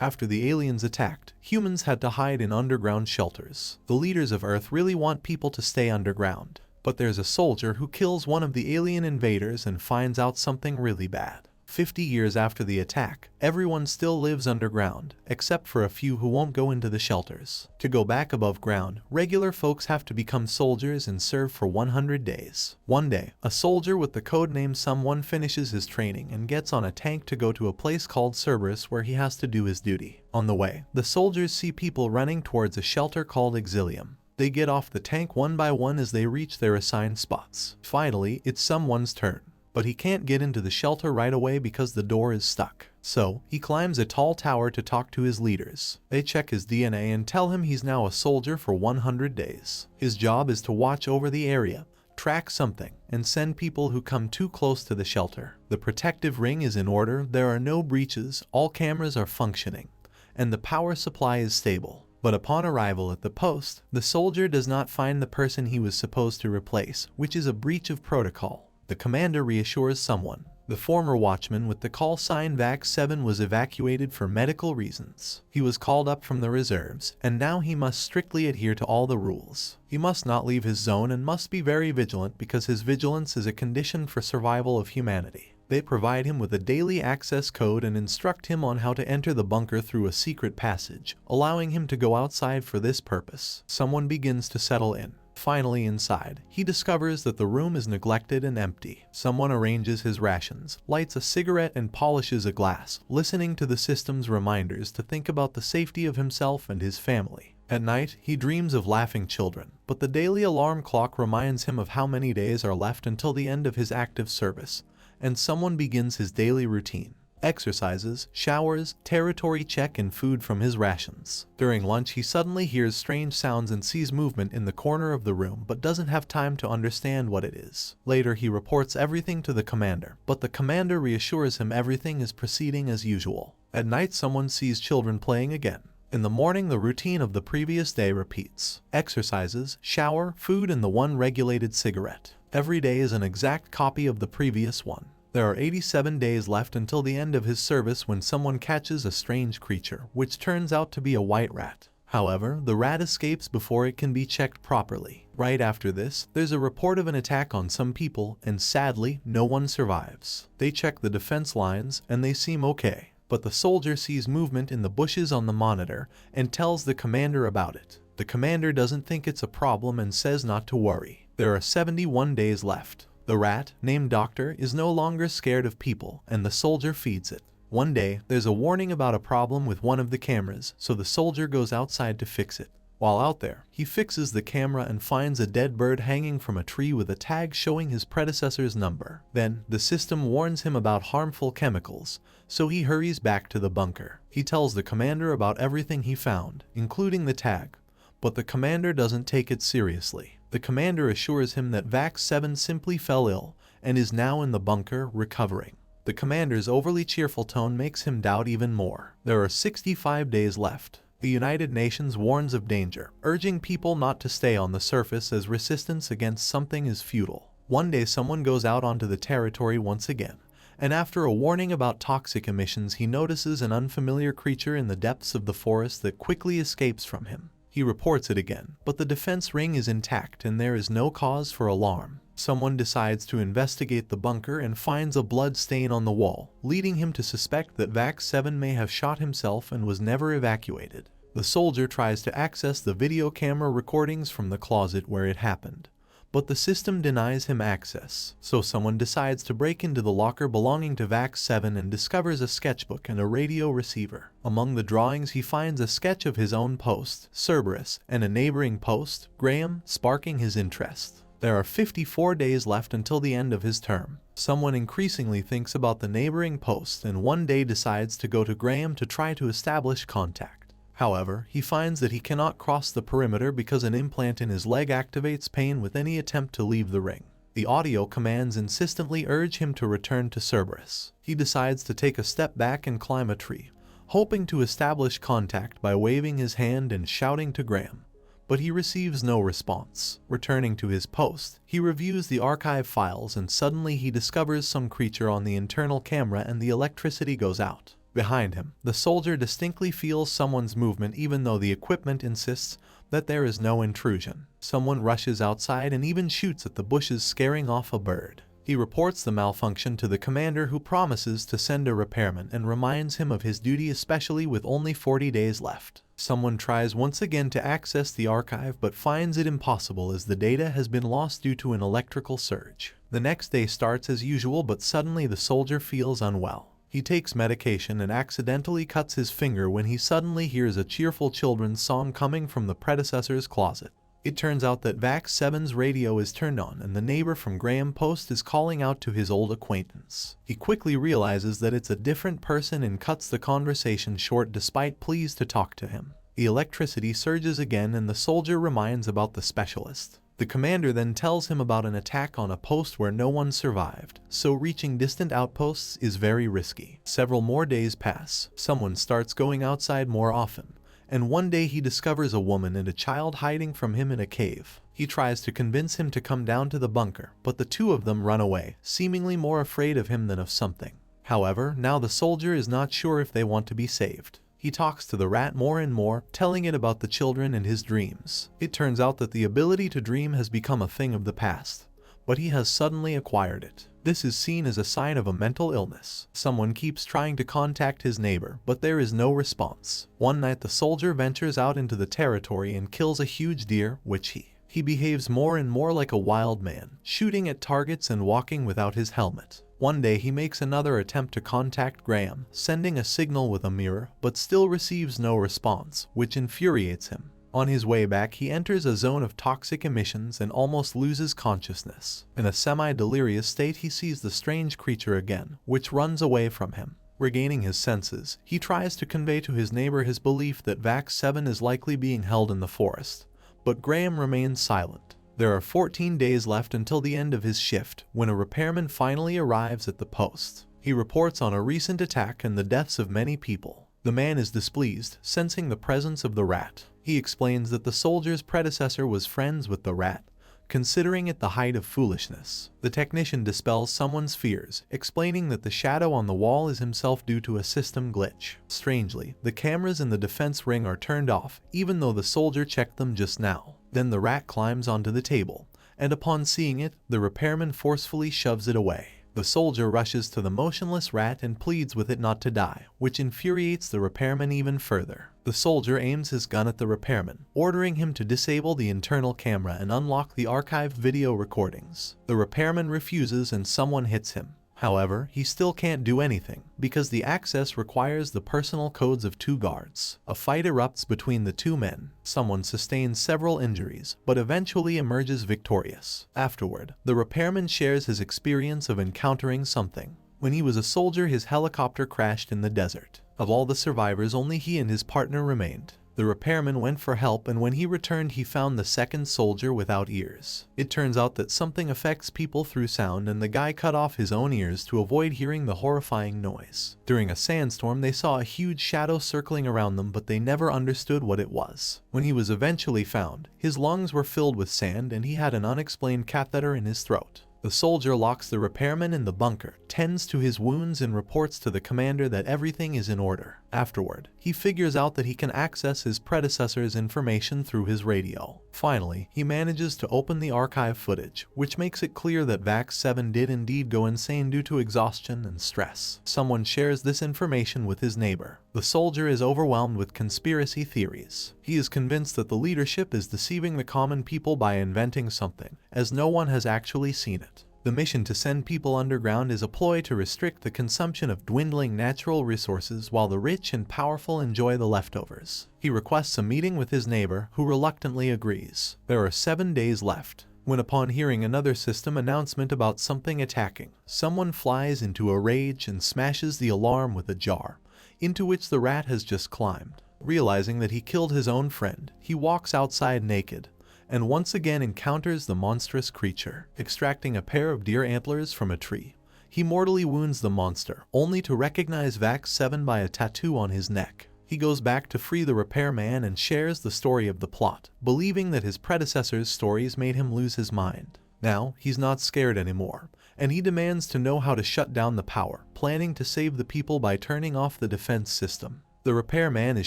After the aliens attacked, humans had to hide in underground shelters. The leaders of Earth really want people to stay underground. But there's a soldier who kills one of the alien invaders and finds out something really bad. 50 years after the attack, everyone still lives underground, except for a few who won't go into the shelters. To go back above ground, regular folks have to become soldiers and serve for 100 days. One day, a soldier with the codename S.U.M.1 finishes his training and gets on a tank to go to a place called Cerberus where he has to do his duty. On the way, the soldiers see people running towards a shelter called Exilium. They get off the tank one by one as they reach their assigned spots. Finally, it's S.U.M.1's turn. But he can't get into the shelter right away because the door is stuck. So, he climbs a tall tower to talk to his leaders. They check his DNA and tell him he's now a soldier for 100 days. His job is to watch over the area, track something, and send people who come too close to the shelter. The protective ring is in order, there are no breaches, all cameras are functioning, and the power supply is stable. But upon arrival at the post, the soldier does not find the person he was supposed to replace, which is a breach of protocol. The commander reassures someone. The former watchman with the call sign VAX-7 was evacuated for medical reasons. He was called up from the reserves, and now he must strictly adhere to all the rules. He must not leave his zone and must be very vigilant because his vigilance is a condition for survival of humanity. They provide him with a daily access code and instruct him on how to enter the bunker through a secret passage, allowing him to go outside for this purpose. Someone begins to settle in. Finally inside, he discovers that the room is neglected and empty. Someone arranges his rations, lights a cigarette and polishes a glass, listening to the system's reminders to think about the safety of himself and his family. At night, he dreams of laughing children, but the daily alarm clock reminds him of how many days are left until the end of his active service, and someone begins his daily routine. Exercises, showers, territory check and food from his rations. During lunch he suddenly hears strange sounds and sees movement in the corner of the room but doesn't have time to understand what it is. Later he reports everything to the commander, but the commander reassures him everything is proceeding as usual. At night someone sees children playing again. In the morning the routine of the previous day repeats. Exercises, shower, food and the one regulated cigarette. Every day is an exact copy of the previous one. There are 87 days left until the end of his service when someone catches a strange creature, which turns out to be a white rat. However, the rat escapes before it can be checked properly. Right after this, there's a report of an attack on some people, and sadly, no one survives. They check the defense lines, and they seem okay. But the soldier sees movement in the bushes on the monitor, and tells the commander about it. The commander doesn't think it's a problem and says not to worry. There are 71 days left. The rat, named Doctor, is no longer scared of people, and the soldier feeds it. One day, there's a warning about a problem with one of the cameras, so the soldier goes outside to fix it. While out there, he fixes the camera and finds a dead bird hanging from a tree with a tag showing his predecessor's number. Then, the system warns him about harmful chemicals, so he hurries back to the bunker. He tells the commander about everything he found, including the tag, but the commander doesn't take it seriously. The commander assures him that VAX-7 simply fell ill and is now in the bunker, recovering. The commander's overly cheerful tone makes him doubt even more. There are 65 days left. The United Nations warns of danger, urging people not to stay on the surface as resistance against something is futile. One day someone goes out onto the territory once again, and after a warning about toxic emissions he notices an unfamiliar creature in the depths of the forest that quickly escapes from him. He reports it again, but the defense ring is intact and there is no cause for alarm. Someone decides to investigate the bunker and finds a blood stain on the wall, leading him to suspect that VAX-7 may have shot himself and was never evacuated. The soldier tries to access the video camera recordings from the closet where it happened, but the system denies him access. So someone decides to break into the locker belonging to VAX-7 and discovers a sketchbook and a radio receiver. Among the drawings he finds a sketch of his own post, Cerberus, and a neighboring post, Graham, sparking his interest. There are 54 days left until the end of his term. Someone increasingly thinks about the neighboring post and one day decides to go to Graham to try to establish contact. However, he finds that he cannot cross the perimeter because an implant in his leg activates pain with any attempt to leave the ring. The audio commands insistently urge him to return to Cerberus. He decides to take a step back and climb a tree, hoping to establish contact by waving his hand and shouting to Graham. But he receives no response. Returning to his post, he reviews the archive files and suddenly he discovers some creature on the internal camera and the electricity goes out. Behind him, the soldier distinctly feels someone's movement even though the equipment insists that there is no intrusion. Someone rushes outside and even shoots at the bushes, scaring off a bird. He reports the malfunction to the commander, who promises to send a repairman and reminds him of his duty, especially with only 40 days left. Someone tries once again to access the archive but finds it impossible as the data has been lost due to an electrical surge. The next day starts as usual, but suddenly the soldier feels unwell. He takes medication and accidentally cuts his finger when he suddenly hears a cheerful children's song coming from the predecessor's closet. It turns out that VAX-7's radio is turned on and the neighbor from Graham Post is calling out to his old acquaintance. He quickly realizes that it's a different person and cuts the conversation short despite pleas to talk to him. The electricity surges again and the soldier reminds about the specialist. The commander then tells him about an attack on a post where no one survived, so reaching distant outposts is very risky. Several more days pass. Someone starts going outside more often, and one day he discovers a woman and a child hiding from him in a cave. He tries to convince him to come down to the bunker, but the two of them run away, seemingly more afraid of him than of something. However, now the soldier is not sure if they want to be saved. He talks to the rat more and more, telling it about the children and his dreams. It turns out that the ability to dream has become a thing of the past, but he has suddenly acquired it. This is seen as a sign of a mental illness. Someone keeps trying to contact his neighbor, but there is no response. One night the soldier ventures out into the territory and kills a huge deer, which he behaves more and more like a wild man, shooting at targets and walking without his helmet. One day he makes another attempt to contact Graham, sending a signal with a mirror, but still receives no response, which infuriates him. On his way back, he enters a zone of toxic emissions and almost loses consciousness. In a semi-delirious state, he sees the strange creature again, which runs away from him. Regaining his senses, he tries to convey to his neighbor his belief that VAX-7 is likely being held in the forest, but Graham remains silent. There are 14 days left until the end of his shift, when a repairman finally arrives at the post. He reports on a recent attack and the deaths of many people. The man is displeased, sensing the presence of the rat. He explains that the soldier's predecessor was friends with the rat, considering it the height of foolishness. The technician dispels someone's fears, explaining that the shadow on the wall is himself due to a system glitch. Strangely, the cameras in the defense ring are turned off, even though the soldier checked them just now. Then the rat climbs onto the table, and upon seeing it, the repairman forcefully shoves it away. The soldier rushes to the motionless rat and pleads with it not to die, which infuriates the repairman even further. The soldier aims his gun at the repairman, ordering him to disable the internal camera and unlock the archived video recordings. The repairman refuses and someone hits him. However, he still can't do anything, because the access requires the personal codes of two guards. A fight erupts between the two men. Someone sustains several injuries, but eventually emerges victorious. Afterward, the repairman shares his experience of encountering something. When he was a soldier, his helicopter crashed in the desert. Of all the survivors, only he and his partner remained. The repairman went for help, and when he returned he found the second soldier without ears. It turns out that something affects people through sound, and the guy cut off his own ears to avoid hearing the horrifying noise. During a sandstorm they saw a huge shadow circling around them, but they never understood what it was. When he was eventually found, his lungs were filled with sand and he had an unexplained catheter in his throat. The soldier locks the repairman in the bunker, tends to his wounds and reports to the commander that everything is in order. Afterward, he figures out that he can access his predecessor's information through his radio. Finally, he manages to open the archive footage, which makes it clear that VAX-7 did indeed go insane due to exhaustion and stress. Someone shares this information with his neighbor. The soldier is overwhelmed with conspiracy theories. He is convinced that the leadership is deceiving the common people by inventing something, as no one has actually seen it. The mission to send people underground is a ploy to restrict the consumption of dwindling natural resources while the rich and powerful enjoy the leftovers. He requests a meeting with his neighbor, who reluctantly agrees. There are 7 days left, when upon hearing another system announcement about something attacking, someone flies into a rage and smashes the alarm with a jar, into which the rat has just climbed. Realizing that he killed his own friend, he walks outside naked, and once again encounters the monstrous creature. Extracting a pair of deer antlers from a tree, he mortally wounds the monster, only to recognize VAX-7 by a tattoo on his neck. He goes back to free the repairman and shares the story of the plot, believing that his predecessor's stories made him lose his mind. Now, he's not scared anymore, and he demands to know how to shut down the power, planning to save the people by turning off the defense system. The repairman is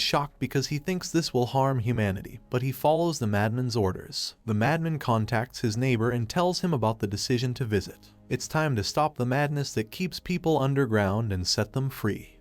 shocked because he thinks this will harm humanity, but he follows the madman's orders. The madman contacts his neighbor and tells him about the decision to visit. It's time to stop the madness that keeps people underground and set them free.